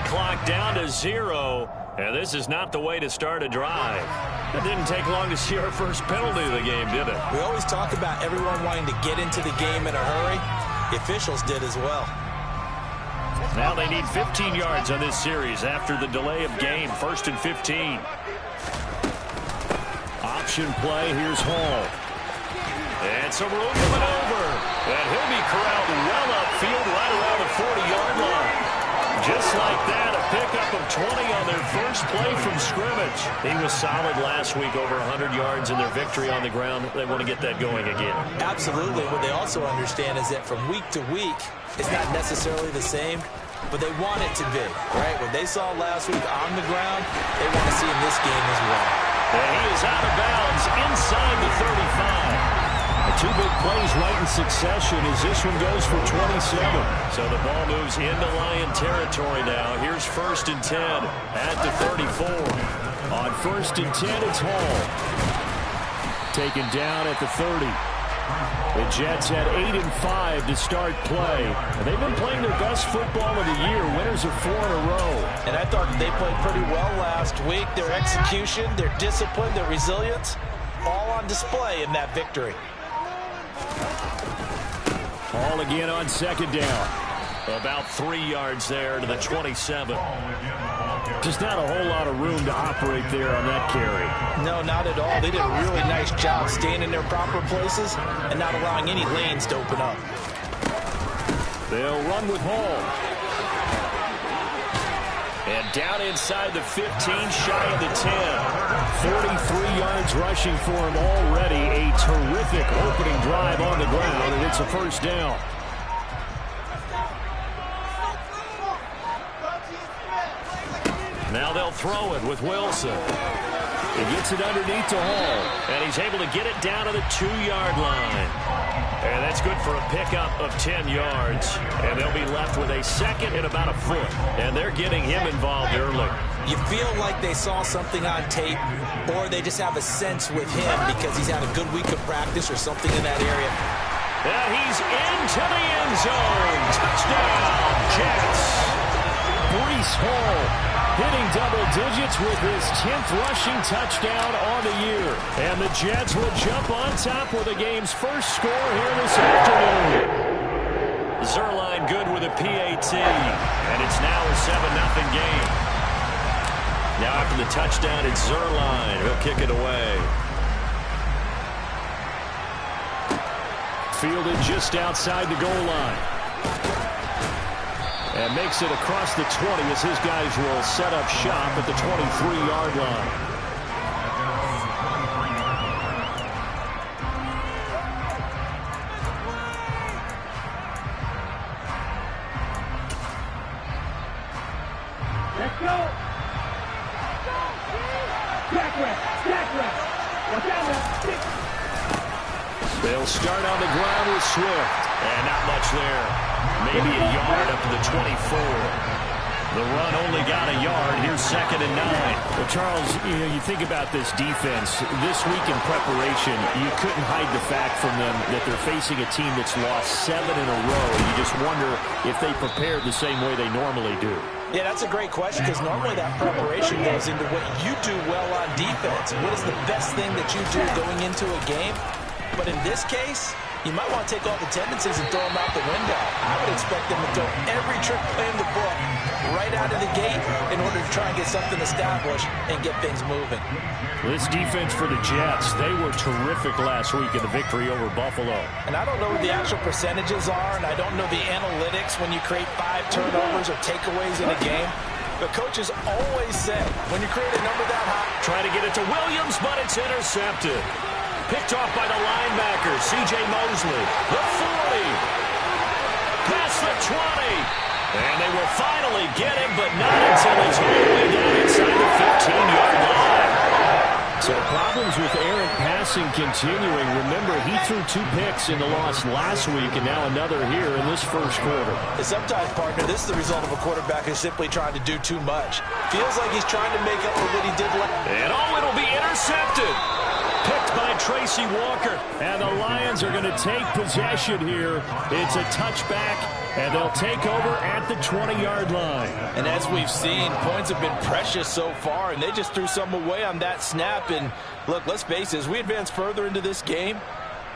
clock down to 0. And this is not the way to start a drive. It didn't take long to see our first penalty of the game, did it? We always talk about everyone wanting to get into the game in a hurry. The officials did as well. Now they need 15 yards on this series after the delay of game. 1st and 15. Option play. Here's Hall. And some room to maneuver. And he'll be corralled well upfield right around the 40-yard line. Just like that, a pickup of 20 on their first play from scrimmage. He was solid last week, over 100 yards in their victory on the ground. They want to get that going again. Absolutely. What they also understand is that from week to week, it's not necessarily the same, but they want it to be, right? What they saw last week on the ground, they want to see in this game as well. And he is out of bounds inside the 35. Two big plays right in succession as this one goes for 27. So the ball moves into Lion territory now. Here's 1st and 10 at the 34. On 1st and 10, it's Hall. Taken down at the 30. The Jets had 8 and 5 to start play. And they've been playing their best football of the year. Winners of 4 in a row. And I thought they played pretty well last week. Their execution, their discipline, their resilience, all on display in that victory. Hall again on 2nd down. About 3 yards there to the 27. Just not a whole lot of room to operate there on that carry. No, not at all. They did a really nice job staying in their proper places and not allowing any lanes to open up. They'll run with Hall. And down inside the 15, shy of the 10. 43 yards rushing for him already. A terrific opening drive on the ground, and it's a 1st down. Now they'll throw it with Wilson. He gets it underneath to Hall, and he's able to get it down to the 2-yard line. And that's good for a pickup of 10 yards. And they'll be left with a 2nd and about a foot. And they're getting him involved early. You feel like they saw something on tape, or they just have a sense with him because he's had a good week of practice or something in that area. And he's into the end zone. Touchdown, Jets. Breece Hall hitting double digits with his 10th rushing touchdown on the year. And the Jets will jump on top with the game's first score here this afternoon. Zuerlein good with a PAT. And it's now a 7-0 game. Now after the touchdown, it's Zuerlein. He'll kick it away. Fielded just outside the goal line. And makes it across the 20 as his guys will set up shop at the 23-yard line. Let's go. They'll start on the ground with Swift. And not much there. Maybe a yard up to the 24. The run only got a yard. Here's 2nd and 9. Well, Charles, you think about this defense. This week in preparation, you couldn't hide the fact from them that they're facing a team that's lost 7 in a row. You just wonder if they prepared the same way they normally do. Yeah, that's a great question because normally that preparation goes into what you do well on defense. What is the best thing that you do going into a game? But in this case, you might want to take all the tendencies and throw them out the window. I would expect them to throw every trick play in the book right out of the gate in order to try and get something established and get things moving. This defense for the Jets, they were terrific last week in the victory over Buffalo. And I don't know what the actual percentages are, and I don't know the analytics when you create 5 turnovers or takeaways in a game. But coaches always say, when you create a number that high, try to get it to Williams, but it's intercepted. Picked off by the linebacker, C.J. Mosley. The 40. Past the 20. And they will finally get him, but not until he's all the way down inside the 15-yard line. So problems with errant passing continuing. Remember, he threw 2 picks in the loss last week, and now another here in this first quarter. And sometimes, partner, this is the result of a quarterback who's simply trying to do too much. Feels like he's trying to make up for what he did last. And it'll be intercepted. Picked by Tracy Walker. And the Lions are going to take possession here. It's a touchback And they'll take over at the 20-yard line. And as we've seen, points have been precious so far, and they just threw some away on that snap. And look, let's face it, as we advance further into this game,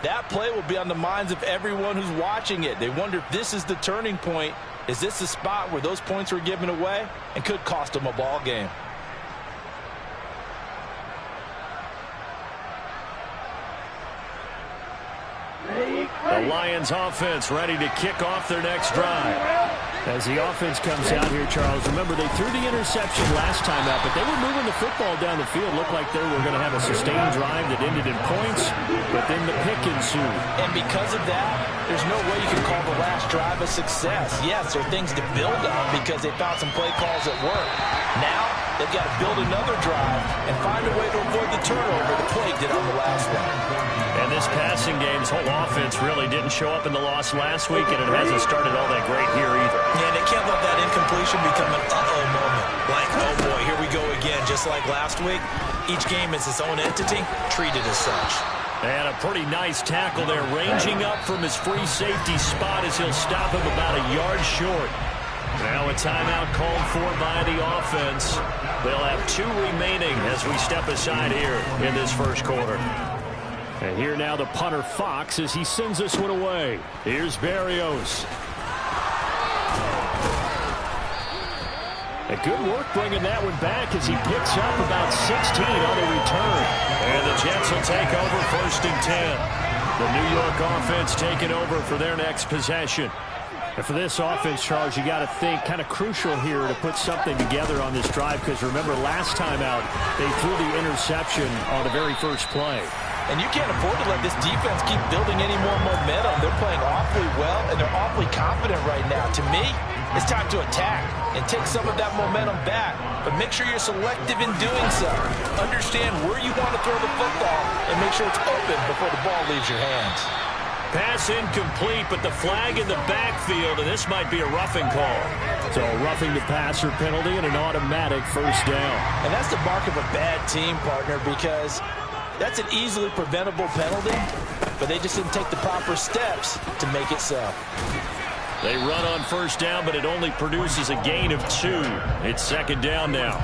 that play will be on the minds of everyone who's watching it. They wonder if this is the turning point. Is this the spot where those points were given away and could cost them a ball game? The Lions offense ready to kick off their next drive. As the offense comes out here, Charles, remember they threw the interception last time out, but they were moving the football down the field. Looked like they were going to have a sustained drive that ended in points, but then the pick ensued. And because of that, there's no way you can call the last drive a success. Yes, there are things to build on because they found some play calls that work. Now, they've got to build another drive and find a way to avoid the turnover the play did on the last one. And this passing game's whole offense really didn't show up in the loss last week, and it hasn't started all that great here either. Yeah, they can't let that incompletion become an uh-oh moment. Like, oh boy, here we go again. Just like last week, each game is its own entity, treated as such. And a pretty nice tackle there, ranging up from his free safety spot as he'll stop him about a yard short. Now a timeout called for by the offense. They'll have 2 remaining as we step aside here in this first quarter. And here now the punter Fox as he sends this one away. Here's Berrios. A good work bringing that one back as he picks up about 16 on the return. And the Jets will take over 1st and 10. The New York offense taking over for their next possession. And for this offense, Charles, you got to think kind of crucial here to put something together on this drive because remember last time out they threw the interception on the very first play. And you can't afford to let this defense keep building any more momentum. They're playing awfully well, and they're awfully confident right now. To me, it's time to attack and take some of that momentum back. But make sure you're selective in doing so. Understand where you want to throw the football and make sure it's open before the ball leaves your hands. Pass incomplete, but the flag in the backfield, and this might be a roughing call. So a roughing the passer penalty and an automatic 1st down. And that's the mark of a bad team, partner, because that's an easily preventable penalty, but they just didn't take the proper steps to make it so. They run on 1st down, but it only produces a gain of 2. It's 2nd down now.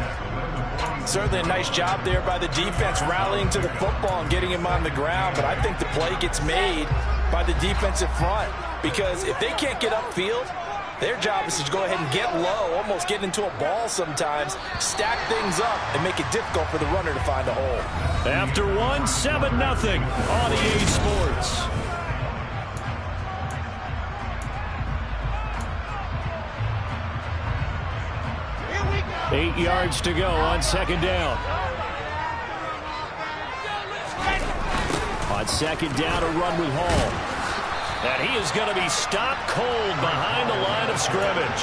Certainly a nice job there by the defense rallying to the football and getting him on the ground, but I think the play gets made by the defensive front because if they can't get upfield, their job is to go ahead and get low, almost get into a ball sometimes, stack things up, and make it difficult for the runner to find a hole. After 1, 7-0 on EA Sports. Here we go. 8 yards to go on 2nd down. On 2nd down, a run with Hall. And he is going to be stopped cold behind the line of scrimmage.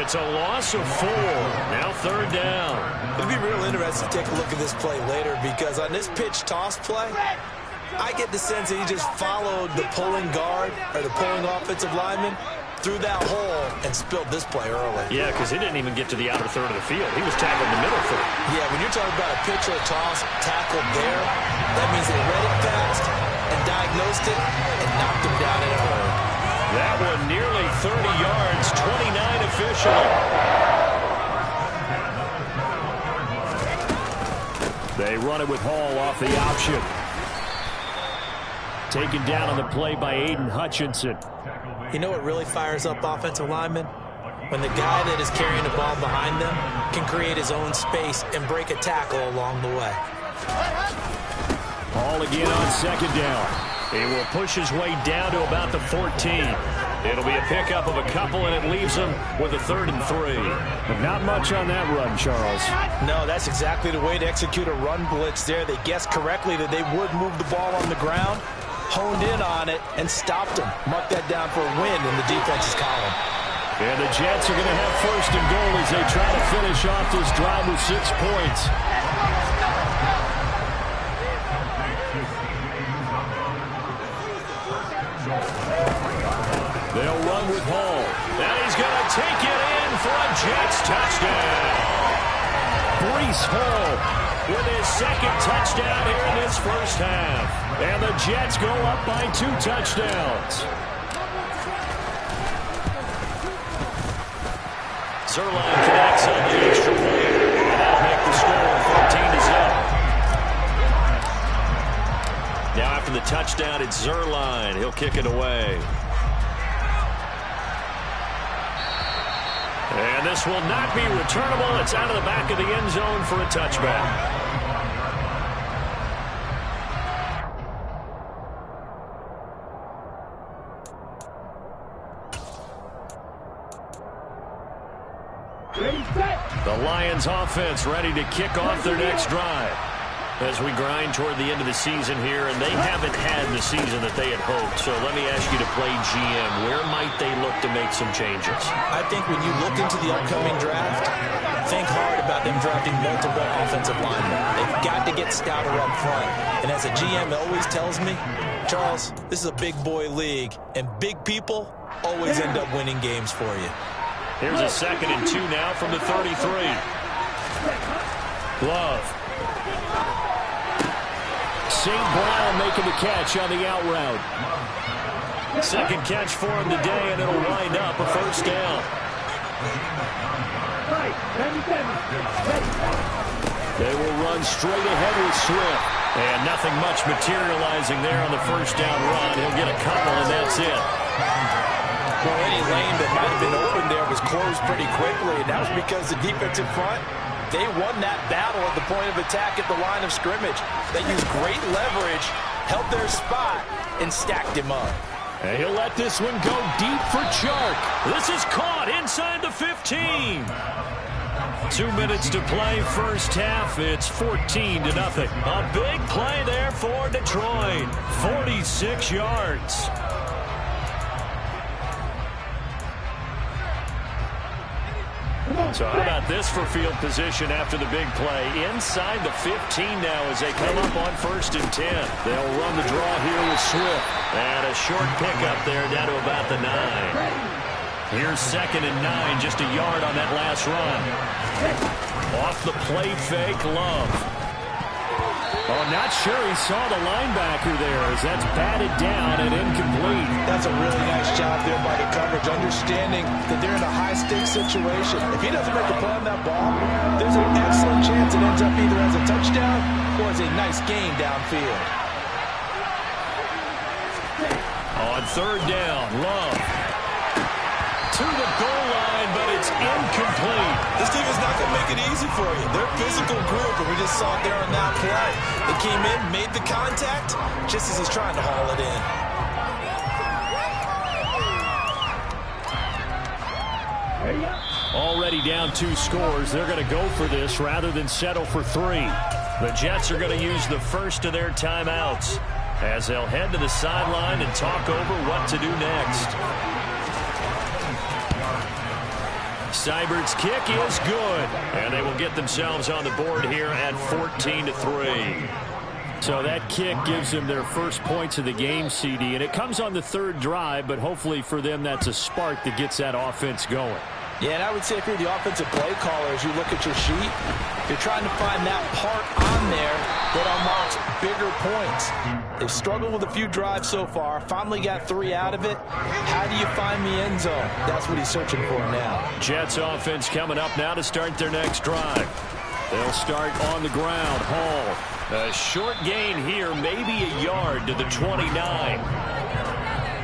It's a loss of 4. Now 3rd down. It'll be real interesting to take a look at this play later because on this pitch toss play, I get the sense that he just followed the pulling guard or the pulling offensive lineman through that hole and spilled this play early. Yeah, because he didn't even get to the outer third of the field. He was tackled in the middle third. Yeah, when you're talking about a pitch or a toss tackled there, that means they read it fast and diagnosed it and knocked him down in a hurry. That one nearly 30 yards, 29 official. They run it with Hall off the option. Taken down on the play by Aiden Hutchinson. You know what really fires up offensive linemen? When the guy that is carrying the ball behind them can create his own space and break a tackle along the way. Hall again on 2nd down. He will push his way down to about the 14. It'll be a pickup of a couple, and it leaves him with a 3rd and 3. But not much on that run, Charles. No, that's exactly the way to execute a run blitz there. They guessed correctly that they would move the ball on the ground, honed in on it, and stopped him. Mark that down for a win in the defense's column. And the Jets are going to have 1st and goal as they try to finish off this drive with 6 points. They'll run with Hall. And he's going to take it in for a Jets touchdown. Breece Hall with his 2nd touchdown here in this first half. And the Jets go up by 2 touchdowns. Zuerlein connects on the extra point. And that'll make the score 14-0. Now after the touchdown, it's Zuerlein. He'll kick it away. And this will not be returnable. It's out of the back of the end zone for a touchback. The Lions offense ready to kick off their next drive as we grind toward the end of the season here, and they haven't had the season that they had hoped. So let me ask you to play GM. Where might they look to make some changes? I think when you look into the upcoming draft, think hard about them drafting multiple offensive linemen. They've got to get stouter up front. And as a GM always tells me, Charles, this is a big boy league, and big people always end up winning games for you. Here's a 2nd and 2 now from the 33. Love. St. Brown making the catch on the out route. Second catch for him today, and it'll wind up a first down. They will run straight ahead with Swift. And nothing much materializing there on the first down run. He'll get a couple, and that's it. Well, any lane that might have been open there was closed pretty quickly, and that was because the defensive front, they won that battle at the point of attack at the line of scrimmage. They used great leverage, held their spot, and stacked him up. And he'll let this one go deep for Chark. This is caught inside the 15. 2 minutes to play first half. It's 14-0. A big play there for Detroit. 46 yards. So how about this for field position after the big play? Inside the 15 now as they come up on 1st and 10. They'll run the draw here with Swift. And a short pickup there down to about the 9. Here's 2nd and 9, just a yard on that last run. Off the play fake, Love. Oh, not sure he saw the linebacker there as that's batted down and incomplete. That's a really nice job there by the coverage, understanding that they're in a high-stakes situation. If he doesn't make a play on that ball, there's an excellent chance it ends up either as a touchdown or as a nice gain downfield. On 3rd down, Love. To the goal line, but it's incomplete. This team is not going to make it easy for you. They're a physical group, and we just saw it there on that play. They came in, made the contact, just as he's trying to haul it in. Already down 2 scores. They're going to go for this rather than settle for 3. The Jets are going to use the first of their timeouts as they'll head to the sideline and talk over what to do next. Seibert's kick is good, and they will get themselves on the board here at 14-3. So that kick gives them their first points of the game, CD, and it comes on the 3rd drive, but hopefully for them that's a spark that gets that offense going. Yeah, and I would say if you're the offensive play caller, as you look at your sheet, you're trying to find that part on there that unlocks bigger points. They've struggled with a few drives so far, finally got 3 out of it. How do you find the end zone? That's what he's searching for now. Jets offense coming up now to start their next drive. They'll start on the ground. Hall, a short gain here, maybe a yard to the 29.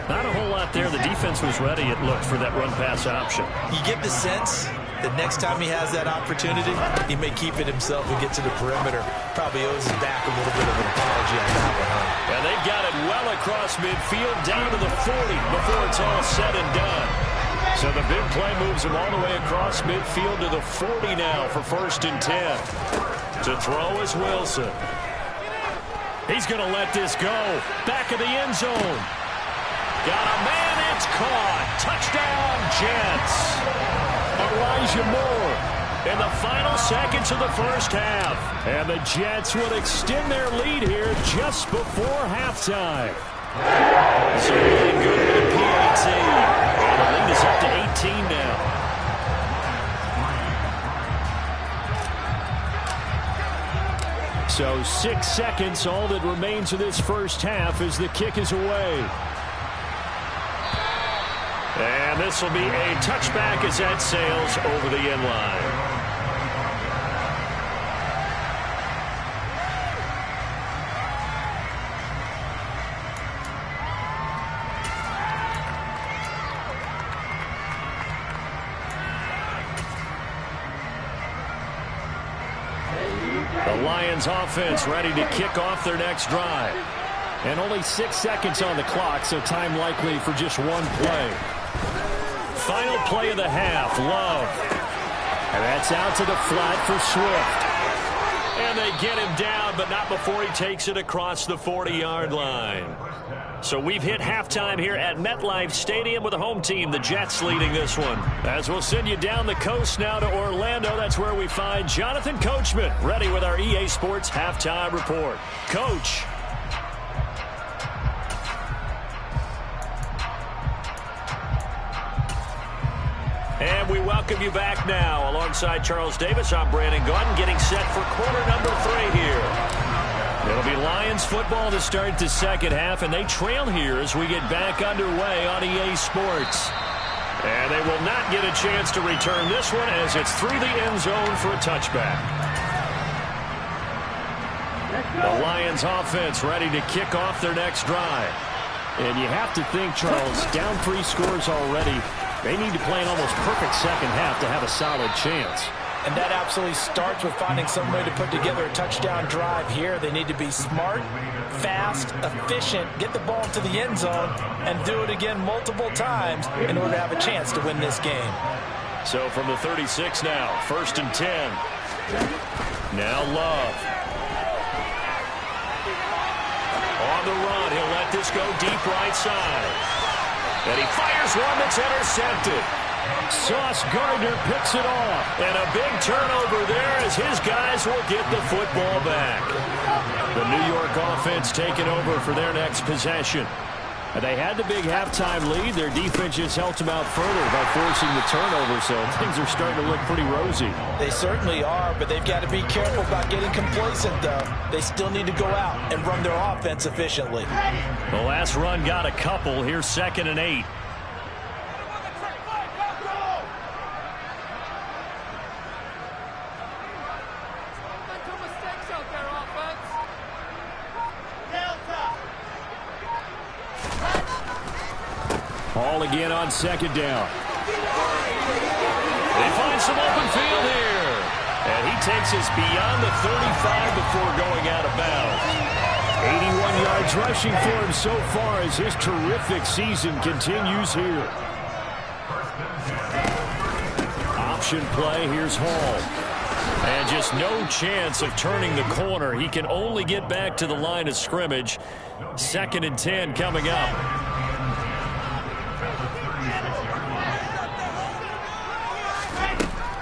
Not a whole lot there. The defense was ready, it looked, for that run-pass option. You get the sense that next time he has that opportunity, he may keep it himself and get to the perimeter. Probably owes his back a little bit of an apology on that one, huh? And they've got it well across midfield, down to the 40 before it's all said and done. So the big play moves him all the way across midfield to the 40 now for 1st and 10. To throw is Wilson. He's going to let this go. Back of the end zone. Got a man, it's caught. Touchdown, Jets. Elijah Moore in the final seconds of the first half. And the Jets would extend their lead here just before halftime. So really good with the PAT. And the lead is up to 18 now. So 6 seconds, all that remains of this first half as the kick is away. And This will be a touchback as that sails over the end line. The Lions offense ready to kick off their next drive. And only 6 seconds on the clock, so time likely for just one play. Final play of the half, Love. And that's out to the flat for Swift. And they get him down, but not before he takes it across the 40-yard line. So we've hit halftime here at MetLife Stadium with the home team, the Jets, leading this one. As we'll send you down the coast now to Orlando, that's where we find Jonathan Coachman, ready with our EA Sports halftime report. Coach. And we welcome you back now. Alongside Charles Davis, I'm Brandon Gaudin, getting set for quarter number 3 here. It'll be Lions football to start the second half, and they trail here as we get back underway on EA Sports. And they will not get a chance to return this one as it's through the end zone for a touchback. The Lions offense ready to kick off their next drive. And you have to think, Charles, down 3 scores already. They need to play an almost perfect second half to have a solid chance. And that absolutely starts with finding some way to put together a touchdown drive here. They need to be smart, fast, efficient, get the ball into the end zone, and do it again multiple times in order to have a chance to win this game. So from the 36 now, 1st and 10. Now Love. On the run, he'll let this go deep right side. And he fires one that's intercepted. Sauce Gardner picks it off. And a big turnover there as his guys will get the football back. The New York offense taking over for their next possession. And they had the big halftime lead. Their defense just helped them out further by forcing the turnover, so things are starting to look pretty rosy. They certainly are, but they've got to be careful about getting complacent, though. They still need to go out and run their offense efficiently. The last run got a couple. Here's 2nd and 8. Ball again on 2nd down. They find some open field here. And he takes us beyond the 35 before going out of bounds. 81 yards rushing for him so far as his terrific season continues here. Option play, here's Hall. And just no chance of turning the corner. He can only get back to the line of scrimmage. 2nd and 10 coming up.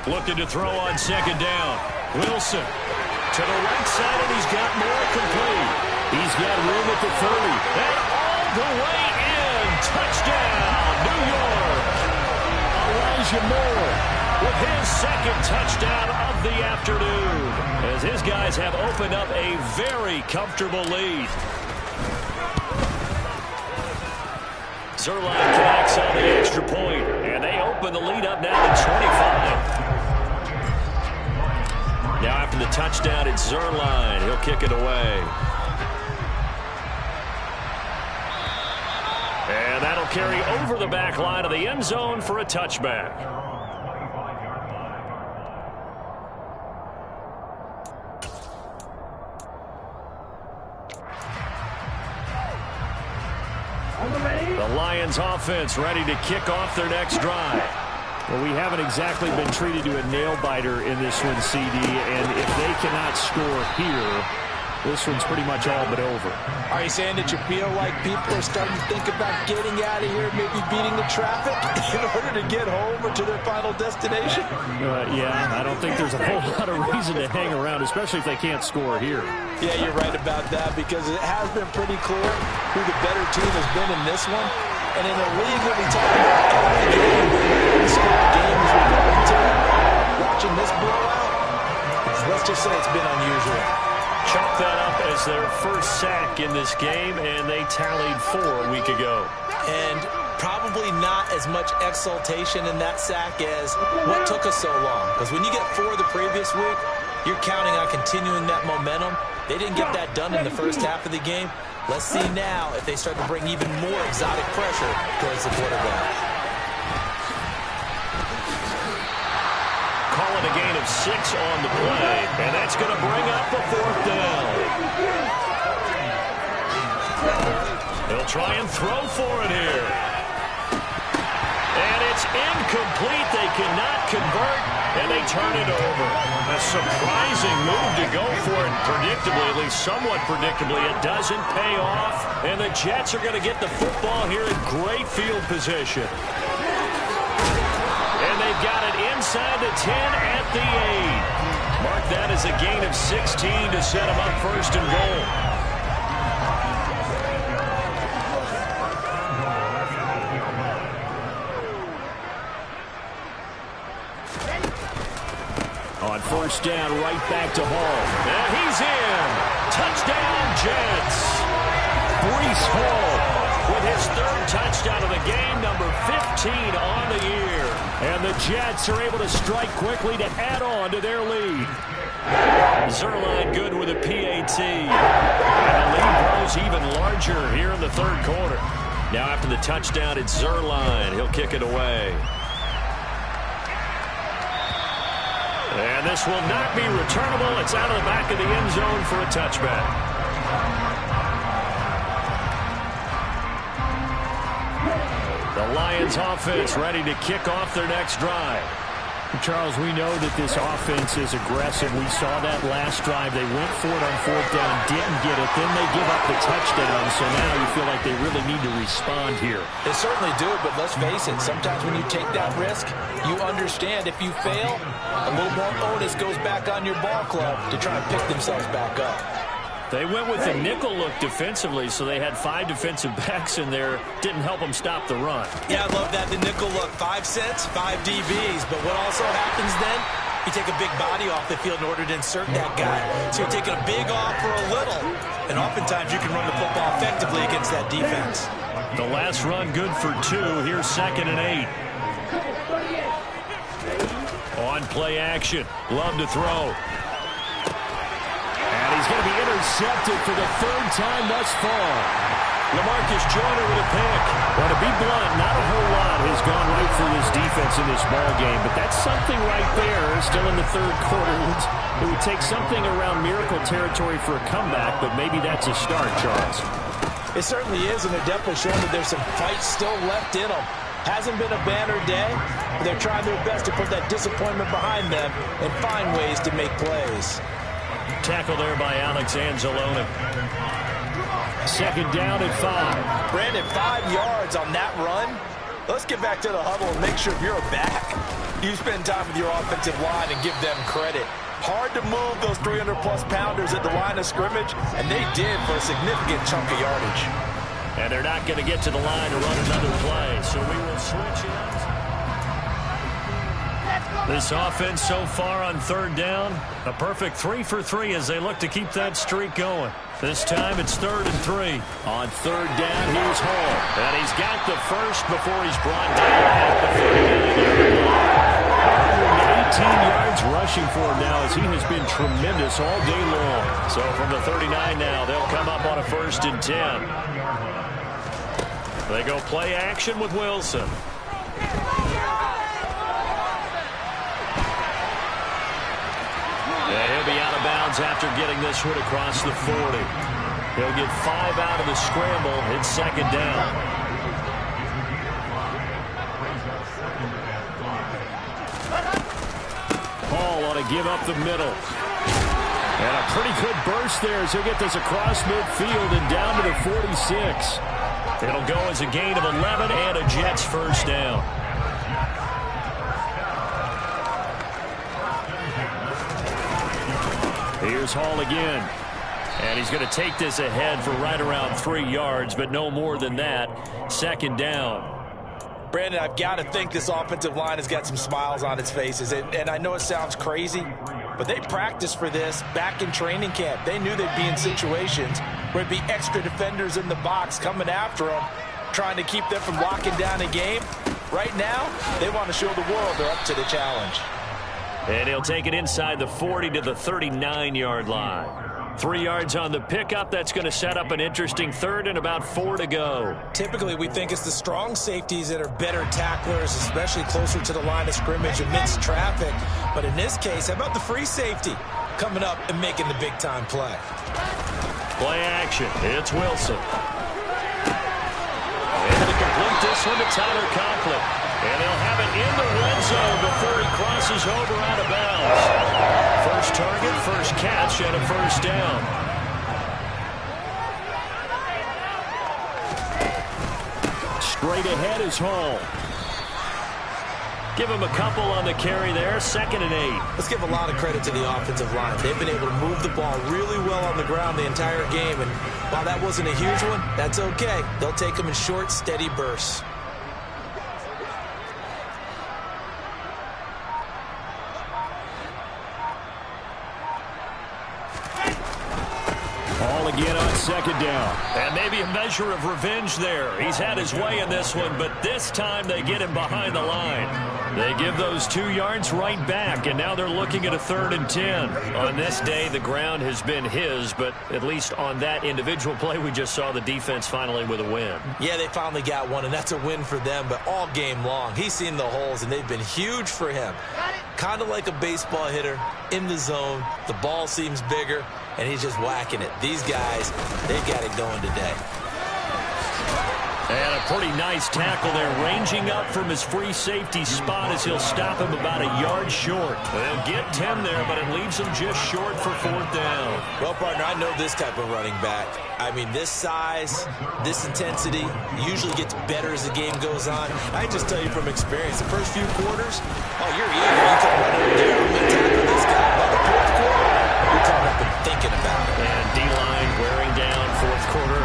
Looking to throw on 2nd down. Wilson to the right side, and he's got more complete. He's got room at the 30. And all the way in. Touchdown, New York. Elijah Moore with his 2nd touchdown of the afternoon, as his guys have opened up a very comfortable lead. Zuerlein connects on the extra point, and they open the lead up now to 25. Now after the touchdown, it's Zuerlein. He'll kick it away. And that'll carry over the back line of the end zone for a touchback. The Lions offense ready to kick off their next drive. Well, we haven't exactly been treated to a nail-biter in this one, CD, and if they cannot score here, this one's pretty much all but over. Are you saying that you feel like people are starting to think about getting out of here, maybe beating the traffic in order to get home or to their final destination? Yeah, I don't think there's a whole lot of reason to hang around, especially if they can't score here. Yeah, you're right about that, because it has been pretty clear who the better team has been in this one. And in a league where we talk about every game, every scored game as we go into, watching this blowout, let's just say it's been unusual. Chalk that up as their first sack in this game, and they tallied 4 a week ago. And probably not as much exultation in that sack as what took us so long. Because when you get 4 the previous week, you're counting on continuing that momentum. They didn't get that done in the first half of the game. Let's see now if they start to bring even more exotic pressure towards the quarterback. Calling a gain of 6 on the play, and that's going to bring up a 4th down. He'll try and throw for it here. And it's incomplete. They cannot convert, and they turn it over. A surprising move to go for it. Predictably, at least somewhat predictably, it doesn't pay off. And the Jets are going to get the football here in great field position. And they've got it inside the 10 at the 8. Mark that as a gain of 16 to set them up 1st and goal. On 1st down, right back to Hall. And he's in. Touchdown, Jets. Breece Hall with his 3rd touchdown of the game, number 15 on the year. And the Jets are able to strike quickly to add on to their lead. Zuerlein good with a PAT. And the lead grows even larger here in the 3rd quarter. Now after the touchdown, it's Zuerlein. He'll kick it away. And this will not be returnable. It's out of the back of the end zone for a touchback. The Lions offense ready to kick off their next drive. Charles, we know that this offense is aggressive. We saw that last drive. They went for it on 4th down, didn't get it. Then they give up the touchdown. So now you feel like they really need to respond here. They certainly do, but let's face it. Sometimes when you take that risk, you understand if you fail, a little more onus goes back on your ball club to try and pick themselves back up. They went with the nickel look defensively, so they had 5 defensive backs in there. Didn't help them stop the run. Yeah, I love that, the nickel look. 5 cents, 5 DBs. But what also happens then, you take a big body off the field in order to insert that guy. So you're taking a big off for a little. And oftentimes you can run the football effectively against that defense. The last run good for 2. Here's 2nd and 8. On play action. Love to throw. And he's going to be intercepted for the 3rd time thus far. LaMarcus Joyner with a pick. Well, to be blunt, not a whole lot has gone right for this defense in this ball game, but that's something right there still in the 3rd quarter. It would take something around miracle territory for a comeback, but maybe that's a start, Charles. It certainly is, and they're definitely showing that there's some fight still left in them. Hasn't been a banner day, but they're trying their best to put that disappointment behind them and find ways to make plays. Tackle there by Alex Anzalone. 2nd down at 5. Brandon, 5 yards on that run. Let's get back to the huddle and make sure if you're a back, you spend time with your offensive line and give them credit. Hard to move those 300-plus pounders at the line of scrimmage, and they did for a significant chunk of yardage. And they're not going to get to the line to run another play, so we will switch it. This offense so far on 3rd down, a perfect 3 for 3 as they look to keep that streak going. This time it's 3rd and 3. On 3rd down, here's Hall. And he's got the first before he's brought down at the 39. 118 yards rushing for him now as he has been tremendous all day long. So from the 39 now, they'll come up on a 1st and 10. They go play action with Wilson. And he'll be out of bounds after getting this one across the 40. He'll get 5 out of the scramble. It's 2nd down. Hall ought to give up the middle. And a pretty good burst there as he'll get this across midfield and down to the 46. It'll go as a gain of 11 and a Jets 1st down. Here's Hall again. And he's going to take this ahead for right around 3 yards, but no more than that. 2nd down. Brandon, I've got to think this offensive line has got some smiles on its faces. And I know it sounds crazy, but they practiced for this back in training camp. They knew they'd be in situations where there'd be extra defenders in the box coming after them, trying to keep them from locking down a game. Right now, they want to show the world they're up to the challenge. And he'll take it inside the 40 to the 39-yard line. 3 yards on the pickup. That's going to set up an interesting third and about 4 to go. Typically, we think it's the strong safeties that are better tacklers, especially closer to the line of scrimmage amidst traffic. But in this case, how about the free safety coming up and making the big-time play? Play action. It's Wilson. And to complete this one to Tyler Conklin. And he'll have it in the red zone before he crosses over out of bounds. First target, first catch, and a first down. Straight ahead is Hall. Give him a couple on the carry there. 2nd and 8. Let's give a lot of credit to the offensive line. They've been able to move the ball really well on the ground the entire game. And while that wasn't a huge one, that's okay. They'll take them in short, steady bursts. Ball again on 2nd down. And maybe a measure of revenge there. He's had his way in this one, but this time they get him behind the line. They give those 2 yards right back, and now they're looking at a 3rd and 10. On this day, the ground has been his, but at least on that individual play, we just saw the defense finally with a win. Yeah, they finally got one, and that's a win for them, but all game long, he's seen the holes, and they've been huge for him. Kind of like a baseball hitter in the zone. The ball seems bigger, and he's just whacking it. These guys, they've got it going today. And a pretty nice tackle there, ranging up from his free safety spot as he'll stop him about a yard short. They'll get 10 there, but it leaves him just short for 4th down. Well, partner, I know this type of running back. I mean, this size, this intensity usually gets better as the game goes on. I can just tell you from experience, the first few quarters, oh, you're eager. You come right over there, I'm going to tackle this guy. By the 4th quarter, you're talking about them thinking about it. And D-line wearing down 4th quarter.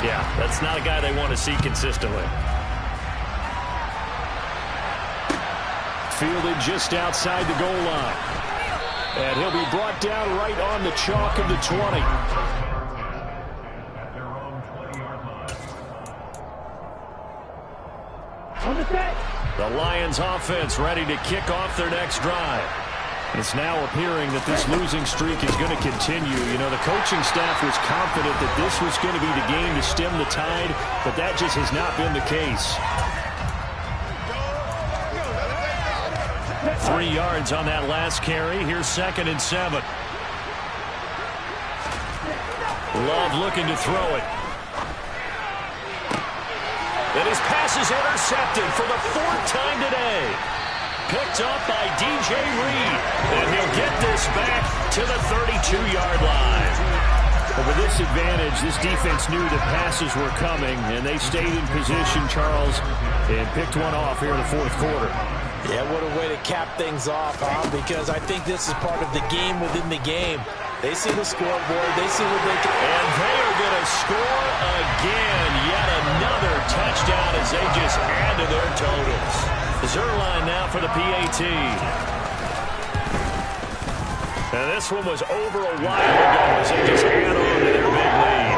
Yeah, that's not a guy they want to see consistently. Fielded just outside the goal line. And he'll be brought down right on the chalk of the 20. The Lions offense ready to kick off their next drive. It's now appearing that this losing streak is going to continue. You know, the coaching staff was confident that this was going to be the game to stem the tide, but that just has not been the case. 3 yards on that last carry. Here's 2nd and 7. Love looking to throw it. And his pass is intercepted for the 4th time today. Picked up by DJ Reed. And he'll get this back to the 32-yard line. Well, with this advantage, this defense knew that passes were coming, and they stayed in position, Charles, and picked one off here in the 4th quarter. Yeah, what a way to cap things off, huh? Because I think this is part of the game within the game. They see the scoreboard. They see what they can. And they are going to score again. Yet another touchdown as they just add to their totals. Zuerlein now for the PAT. And this one was over a while ago as they just add on to their big lead.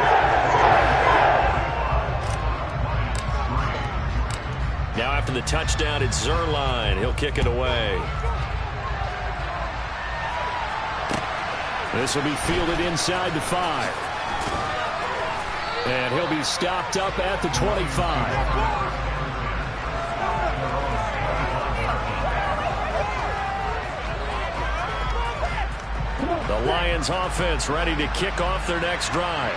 Now after the touchdown, it's Zuerlein. He'll kick it away. This will be fielded inside the 5. And he'll be stopped up at the 25. The Lions offense ready to kick off their next drive.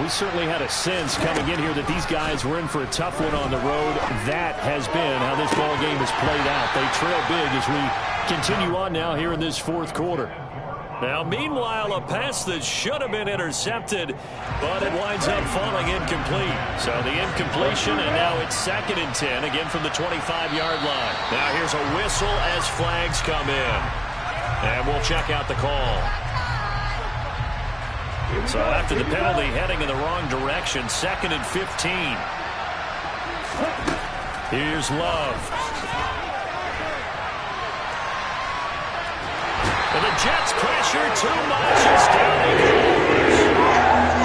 We certainly had a sense coming in here that these guys were in for a tough one on the road. That has been how this ball game has played out. They trail big as we continue on now here in this 4th quarter. Now, meanwhile, a pass that should have been intercepted, but it winds up falling incomplete. So the incompletion, and now it's 2nd and 10, again from the 25-yard line. Now here's a whistle as flags come in. And we'll check out the call. So after the penalty, heading in the wrong direction, 2nd and 15. Here's Love. And the Jets pressure too much. It's down the goals.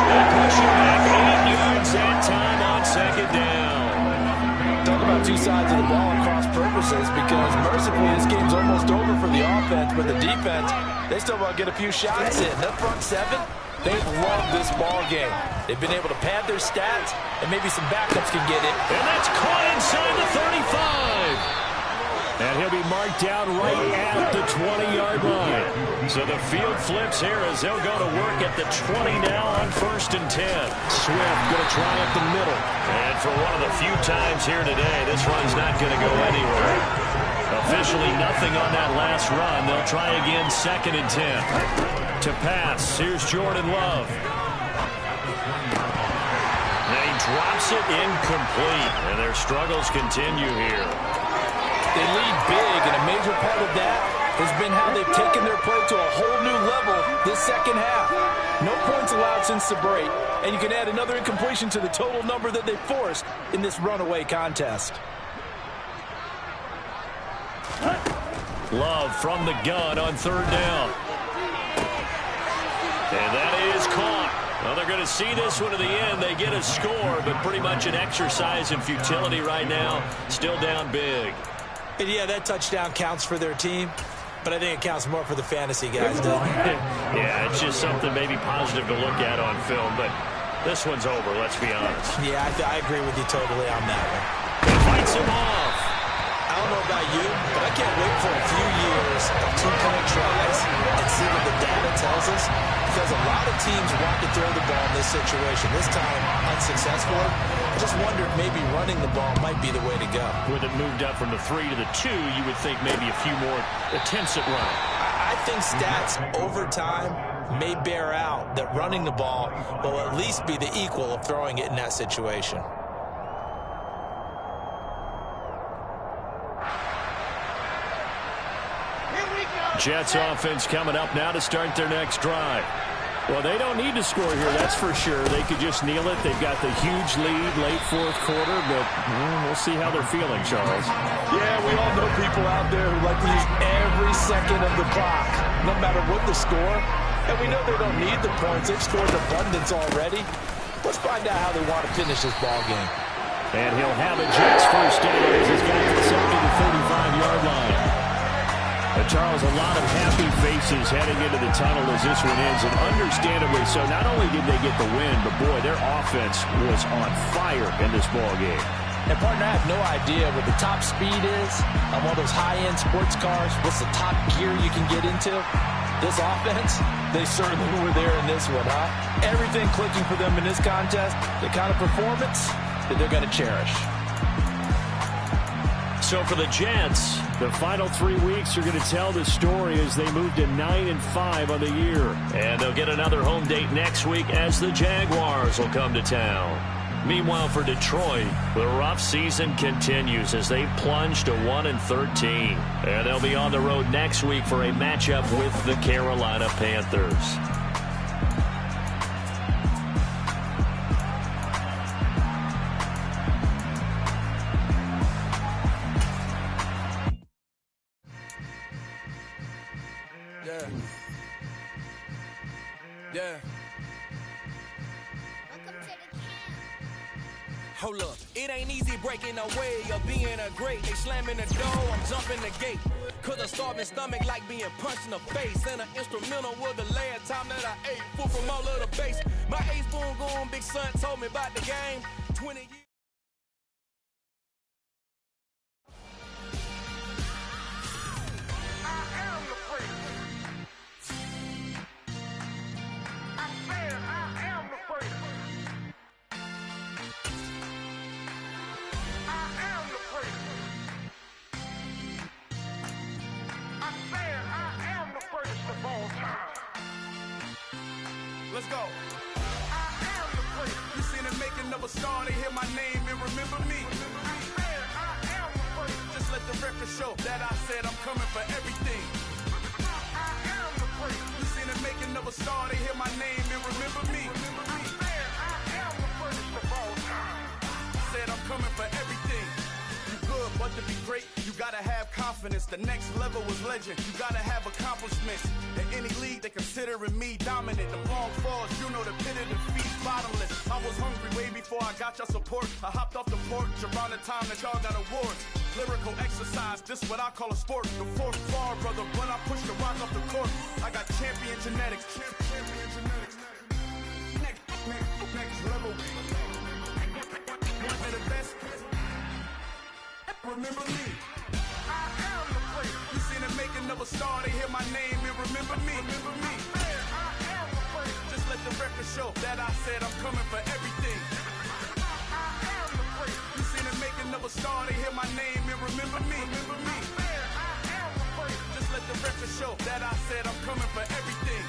They push it back 8 yards that time on 2nd down. Talk about on two sides of the ball at cross purposes because mercifully this game's almost over for the offense, but the defense, they still want to get a few shots in. That front seven, they've loved this ball game. They've been able to pad their stats, and maybe some backups can get it. And that's caught inside the 35. And he'll be marked down right at the 20-yard line. So the field flips here as they'll go to work at the 20 now on 1st and 10. Swift going to try up the middle. And for one of the few times here today, this run's not going to go anywhere. Officially nothing on that last run. They'll try again 2nd and 10. To pass, here's Jordan Love. And he drops it incomplete. And their struggles continue here. They lead big, and a major part of that has been how they've taken their play to a whole new level this second half. No points allowed since the break, and you can add another incompletion to the total number that they forced in this runaway contest. Love from the gun on 3rd down. And that is caught. Well, they're going to see this one to the end. They get a score, but pretty much an exercise in futility right now. Still down big. And yeah, that touchdown counts for their team, but I think it counts more for the fantasy guys, doesn't it? Yeah, it's just something maybe positive to look at on film, but this one's over, let's be honest. Yeah, I agree with you totally on that one. He fights him off. I don't know about you, but I can't wait for a few years of two-point tries and see what the data tells us, because a lot of teams want to throw the ball in this situation. This time, unsuccessfully. I just wonder if maybe running the ball might be the way to go. With it moved up from the 3 to the 2, you would think maybe a few more attempts at running. I think stats over time may bear out that running the ball will at least be the equal of throwing it in that situation. Jets offense coming up now to start their next drive. Well, they don't need to score here, that's for sure. They could just kneel it. They've got the huge lead late 4th quarter, but we'll see how they're feeling, Charles. Yeah, we all know people out there who like to use every second of the clock, no matter what the score. And we know they don't need the points. They've scored abundance already. Let's find out how they want to finish this ball game. And he'll have a Jets first down as he's got to the 35-yard line. Charles, a lot of happy faces heading into the tunnel as this one ends, and understandably so. Not only did they get the win, but boy, their offense was on fire in this ball game. And partner, I have no idea what the top speed is on one of those high-end sports cars. What's the top gear you can get into? This offense, they certainly were there in this one, huh? Everything clicking for them in this contest, the kind of performance that they're going to cherish. So for the Jets, the final 3 weeks are going to tell the story as they move to 9-5 on the year. And they'll get another home date next week as the Jaguars will come to town. Meanwhile, for Detroit, the rough season continues as they plunge to 1-13. And they'll be on the road next week for a matchup with the Carolina Panthers. Yeah. Hold up, it ain't easy breaking away of being a great. They slamming the door, I'm jumping the gate. Cause a starving stomach like being punched in the face. And an instrumental was the last time that I ate. Food from all of the base. My ace boom going, big son told me about the game. 20 years. Let's go. You seen the making of a star, they hear my name and remember me. Just let the record show that I said I'm coming for everything. You seen the making of a star, they hear my name and remember me. Said I'm coming for everything. You good, but to be great, you got gotta have confidence. The next level was legend. You gotta have accomplishments. In any league, they considering me dominant. The long falls, you know the pit of defeat, bottomless. I was hungry way before I got your support. I hopped off the porch around the time that y'all got awards. Lyrical exercise, this what I call a sport. The fourth bar, brother, when I push the rock off the court. I got champion genetics. Champion genetics. Next level. One of the best. Remember me. I am the player. You seen the making of a star, they hear my name and remember me. Remember me. I am the player. Just let the record show that I said I'm coming for everything. I am the player. You seen the making of a star, they hear my name and remember me. Remember me. I am the player. Just let the record show that I said I'm coming for everything.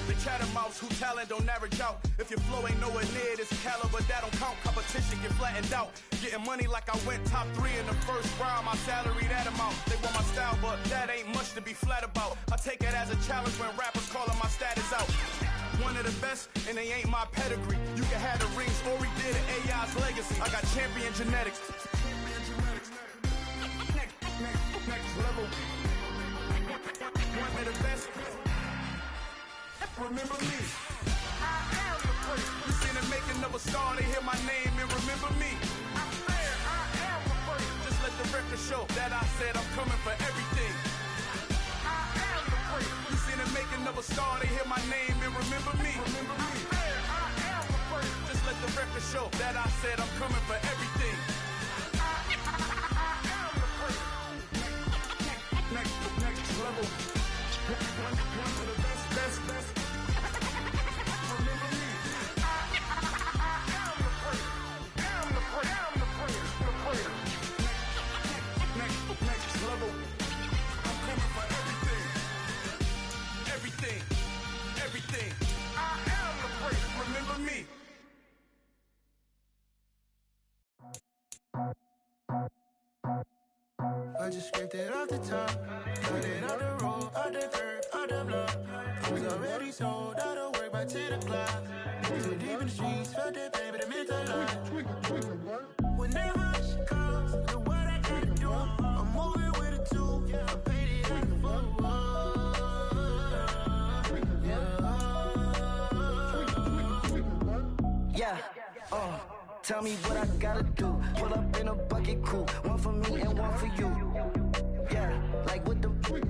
The catamounts who talent don't average out. If your flow ain't nowhere near this caliber, that don't count. Competition get flattened out. Getting money like I went top 3 in the first round. My salary that amount. They want my style, but that ain't much to be flat about. I take it as a challenge when rappers calling my status out. One of the best, and they ain't my pedigree. You can have the rings, or we did it, AI's legacy. I got champion genetics. Next level. One of the best. Remember me. I am the player. You seen the making of a star, they hear my name and remember me. I'm there. I am the player. Just let the record show that I said I'm coming for everything. I am the player. You seen the making of a star, they hear my name and remember me. Remember me. I'm there. I am the player. Just let the record show that I said I'm coming for everything. I am the player. Next level. One of the best. Next level. I'm coming for everything. Everything. I am the player. Remember me. I just scraped it off the top, got it off the road, out the dirt, out the block. Was already sold, out of work by 10 o'clock. Too deep in the streets, felt that pain, but it meant a lot. Whenever she calls, know what I gotta do. I'm moving with a tool, I paid it like a fool. Tell me what I gotta do. Pull up in a bucket crew, one for me and one for you. Yeah, like with the roof.